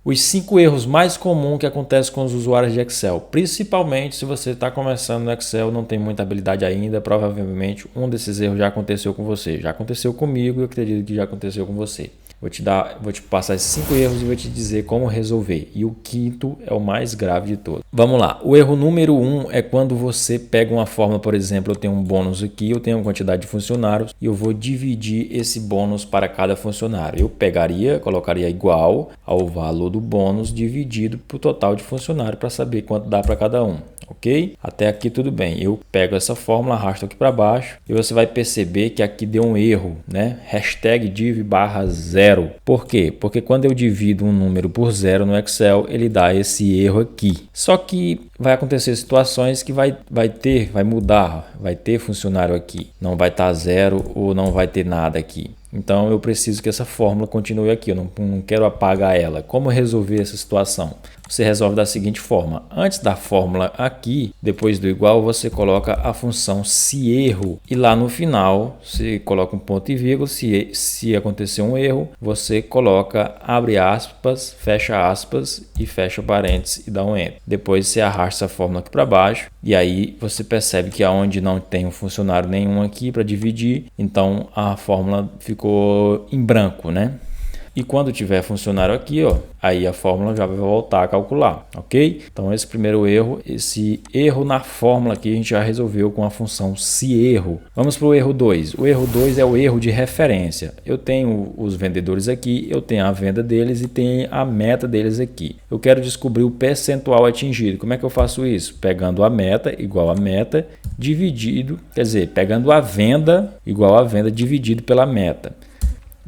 Os 5 erros mais comuns que acontecem com os usuários de Excel, principalmente se você está começando no Excel, não tem muita habilidade ainda, provavelmente um desses erros já aconteceu com você. Já aconteceu comigo e eu acredito que já aconteceu com você. Vou te passar esses 5 erros e vou te dizer como resolver. E o quinto é o mais grave de todos. Vamos lá. O erro número 1 é quando você pega uma fórmula, por exemplo, eu tenho um bônus aqui, eu tenho uma quantidade de funcionários e eu vou dividir esse bônus para cada funcionário. Eu colocaria igual ao valor do bônus dividido por total de funcionário para saber quanto dá para cada um. Ok? Até aqui tudo bem. Eu pego essa fórmula, arrasto aqui para baixo e você vai perceber que aqui deu um erro, né? #div/0. Por quê? Porque quando eu divido um número por 0 no Excel, ele dá esse erro aqui. Só que vai acontecer situações que vai mudar, vai ter funcionário aqui. Não vai estar 0 ou não vai ter nada aqui. Então eu preciso que essa fórmula continue aqui, eu não quero apagar ela. Como resolver essa situação? Você resolve da seguinte forma: antes da fórmula aqui, depois do igual, você coloca a função se erro e lá no final você coloca um ponto e vírgula. Se acontecer um erro, você coloca abre aspas, fecha aspas e fecha parênteses e dá um enter. Depois você arrasta essa fórmula aqui para baixo e aí você percebe que aonde não tem um funcionário nenhum aqui para dividir, então a fórmula ficou em branco, né? E quando tiver funcionário aqui, ó, aí a fórmula já vai voltar a calcular, ok? Então esse primeiro erro, esse erro na fórmula aqui a gente já resolveu com a função se erro. Vamos para o erro 2. O erro 2 é o erro de referência. Eu tenho os vendedores aqui, eu tenho a venda deles e tenho a meta deles aqui. Eu quero descobrir o percentual atingido. Como é que eu faço isso? Pegando a meta igual a meta dividido, quer dizer, pegando a venda igual a venda dividido pela meta.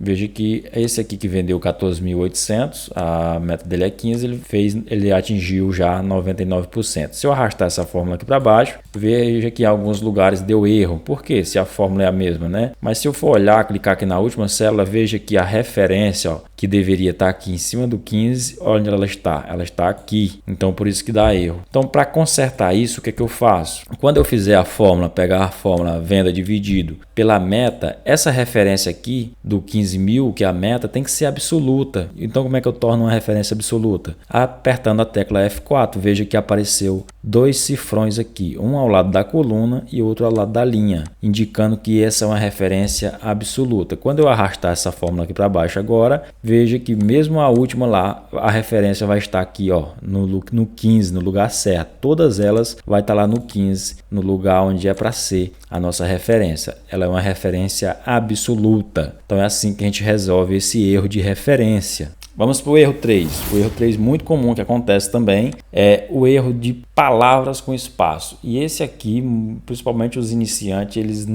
Veja que esse aqui que vendeu 14.800, a meta dele é 15, ele atingiu já 99%. Se eu arrastar essa fórmula aqui para baixo, veja que em alguns lugares deu erro. Por quê? Se a fórmula é a mesma, né? Mas se eu for olhar, clicar aqui na última célula, veja que a referência, ó, que deveria estar aqui em cima do 15, onde ela está? Ela está aqui. Então, por isso que dá erro. Então, para consertar isso, o que é que eu faço? Quando eu fizer a fórmula, pegar a fórmula venda dividido pela meta, essa referência aqui do 15.000, que é a meta, tem que ser absoluta. Então, como é que eu torno uma referência absoluta? Apertando a tecla F4, veja que apareceu 2 cifrões aqui, um ao lado da coluna e outro ao lado da linha, indicando que essa é uma referência absoluta. Quando eu arrastar essa fórmula aqui para baixo agora, veja que mesmo a última lá, a referência vai estar aqui, ó, no 15, no lugar certo. Todas elas vai estar lá no 15, no lugar onde é para ser a nossa referência. Ela é uma referência absoluta. Então é assim que a gente resolve esse erro de referência. Vamos para o erro 3. O erro 3 muito comum que acontece também é o erro de palavras com espaço. E esse aqui, principalmente os iniciantes, eles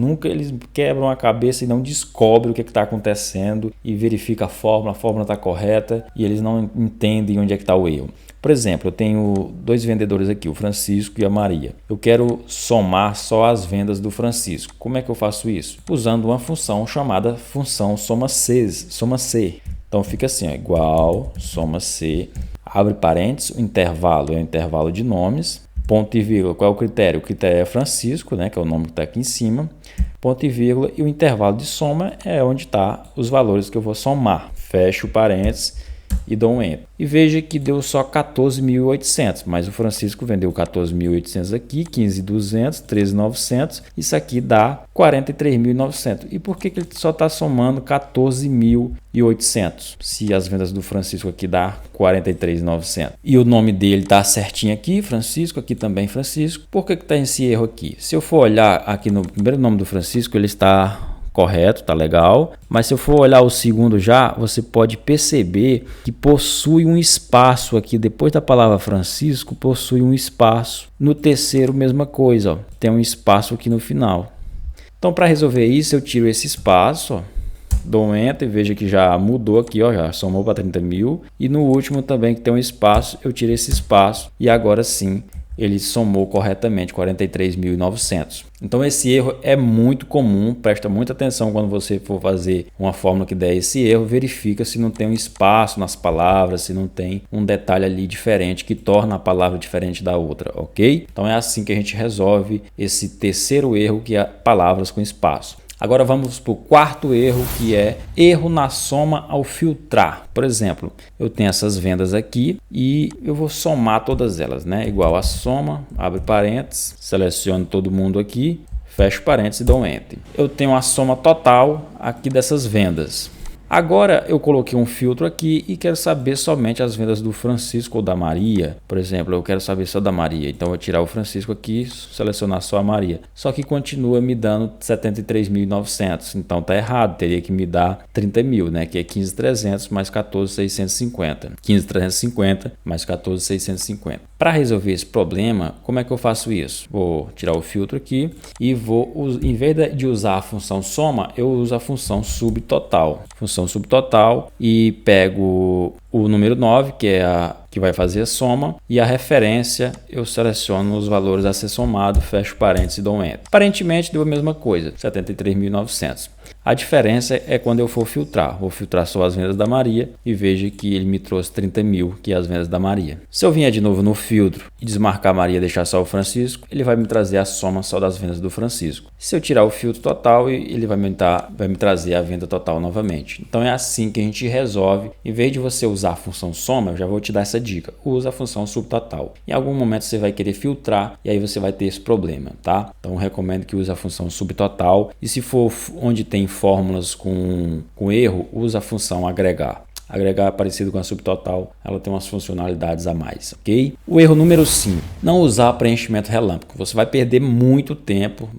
quebram a cabeça e não descobrem o que está acontecendo e verificam a fórmula está correta e eles não entendem onde é que está o erro. Por exemplo, eu tenho 2 vendedores aqui, o Francisco e a Maria. Eu quero somar só as vendas do Francisco. Como é que eu faço isso? Usando uma função chamada função soma-C. Então fica assim, ó, igual, soma-C, abre parênteses, o intervalo é o intervalo de nomes, ponto e vírgula, qual é o critério? O critério é Francisco, né, que é o nome que está aqui em cima, ponto e vírgula, e o intervalo de soma é onde está os valores que eu vou somar. Fecho parênteses e dou um enter. E veja que deu só 14.800, mas o Francisco vendeu 14.800 aqui, 15.200, 13.900, isso aqui dá 43.900. E por que ele só está somando 14.800? Se as vendas do Francisco aqui dá 43.900. E o nome dele está certinho aqui, Francisco, aqui também Francisco. Por que está esse erro aqui? Se eu for olhar aqui no primeiro nome do Francisco, ele está correto, tá legal, mas se eu for olhar o segundo já, você pode perceber que possui um espaço aqui, depois da palavra Francisco, possui um espaço. No terceiro, mesma coisa, ó, tem um espaço aqui no final. Então, para resolver isso, eu tiro esse espaço, ó, dou um enter e veja que já mudou aqui, ó, já somou para 30.000, e no último também que tem um espaço, eu tiro esse espaço e agora sim ele somou corretamente 43.900. Então esse erro é muito comum, presta muita atenção quando você for fazer uma fórmula que der esse erro, verifica se não tem um espaço nas palavras, se não tem um detalhe ali diferente que torna a palavra diferente da outra, ok? Então é assim que a gente resolve esse terceiro erro, que é palavras com espaço. Agora vamos para o quarto erro, que é erro na soma ao filtrar. Por exemplo, eu tenho essas vendas aqui e eu vou somar todas elas, né? Igual a soma, abre parênteses, seleciono todo mundo aqui, fecho parênteses e dou Enter. Eu tenho a soma total aqui dessas vendas. Agora eu coloquei um filtro aqui e quero saber somente as vendas do Francisco ou da Maria. Por exemplo, eu quero saber só da Maria. Então eu vou tirar o Francisco aqui, selecionar só a Maria. Só que continua me dando 73.900. Então tá errado, teria que me dar 30 mil, né? Que é 15.300 mais 14.650. 15.350 mais 14.650. Para resolver esse problema, como é que eu faço isso? Vou tirar o filtro aqui e vou, em vez de usar a função soma, eu uso a função subtotal. Função subtotal e pego o número 9, que é a que vai fazer a soma, e a referência eu seleciono os valores a ser somado, fecho parênteses e dou Enter. Aparentemente deu a mesma coisa, 73.900. A diferença é quando eu for filtrar. Vou filtrar só as vendas da Maria e veja que ele me trouxe 30 mil, que é as vendas da Maria. Se eu vier de novo no filtro e desmarcar a Maria e deixar só o Francisco, ele vai me trazer a soma só das vendas do Francisco. Se eu tirar o filtro total, ele vai me trazer a venda total novamente. Então é assim que a gente resolve. Em vez de você usar a função soma, eu já vou te dar essa dica. Usa a função subtotal. Em algum momento você vai querer filtrar e aí você vai ter esse problema, tá? Então eu recomendo que use a função subtotal. E se for onde tem fórmulas com erro, usa a função agregar. Agregar é parecido com a subtotal, ela tem umas funcionalidades a mais, ok? O erro número 5, não usar preenchimento relâmpago. Você vai perder muito tempo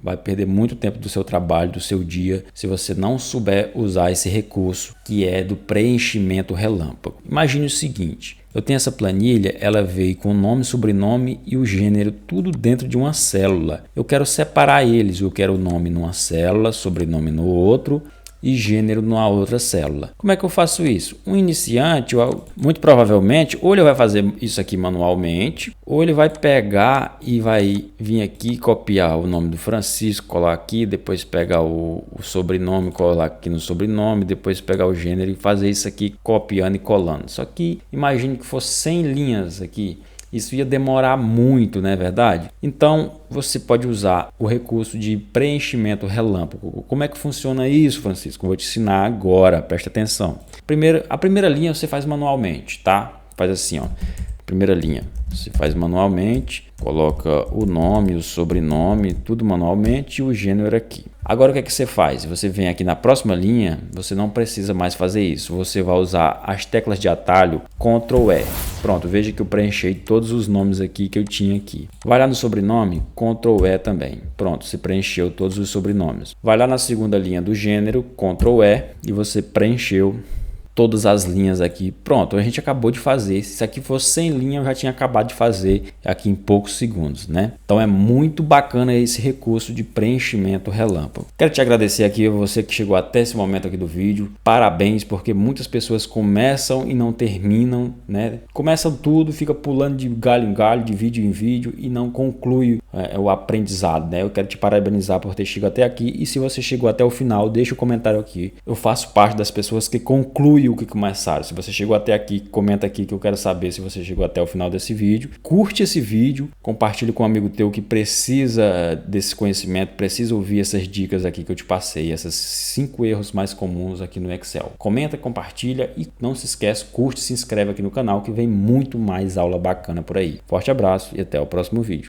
do seu trabalho, do seu dia, se você não souber usar esse recurso que é do preenchimento relâmpago. Imagine o seguinte, eu tenho essa planilha, ela veio com o nome, sobrenome e o gênero, tudo dentro de uma célula. Eu quero separar eles, eu quero o nome numa célula, sobrenome no outro e gênero numa outra célula. Como é que eu faço isso? Um iniciante, muito provavelmente, ou ele vai fazer isso aqui manualmente, ou ele vai pegar e vai vir aqui copiar o nome do Francisco, colar aqui, depois pegar o sobrenome, colar aqui no sobrenome, depois pegar o gênero e fazer isso aqui copiando e colando. Só que imagine que fosse 100 linhas aqui. Isso ia demorar muito, não é verdade? Então, você pode usar o recurso de preenchimento relâmpago. Como é que funciona isso, Francisco? Eu vou te ensinar agora, presta atenção. A primeira linha você faz manualmente, tá? Faz assim, ó. Primeira linha, você faz manualmente, coloca o nome, o sobrenome, tudo manualmente e o gênero aqui. Agora o que é que você faz? Você vem aqui na próxima linha, você não precisa mais fazer isso. Você vai usar as teclas de atalho Ctrl E. Pronto, veja que eu preenchi todos os nomes aqui que eu tinha aqui. Vai lá no sobrenome, Ctrl E também. Pronto, você preencheu todos os sobrenomes. Vai lá na segunda linha do gênero, Ctrl E e você preencheu todas as linhas aqui. Pronto, a gente acabou de fazer. Se isso aqui fosse 100 linhas, eu já tinha acabado de fazer aqui em poucos segundos, né? Então é muito bacana esse recurso de preenchimento relâmpago. Quero te agradecer aqui, você que chegou até esse momento aqui do vídeo. Parabéns, porque muitas pessoas começam e não terminam, né? Começam tudo, fica pulando de galho em galho, de vídeo em vídeo e não conclui o aprendizado, né? Eu quero te parabenizar por ter chegado até aqui e se você chegou até o final, deixa o comentário aqui. Eu faço parte das pessoas que concluem o que começaram. Se você chegou até aqui, comenta aqui que eu quero saber se você chegou até o final desse vídeo. Curte esse vídeo, compartilhe com um amigo teu que precisa desse conhecimento, precisa ouvir essas dicas aqui que eu te passei, esses 5 erros mais comuns aqui no Excel. Comenta, compartilha e não se esquece, curte, se inscreve aqui no canal que vem muito mais aula bacana por aí. Forte abraço e até o próximo vídeo.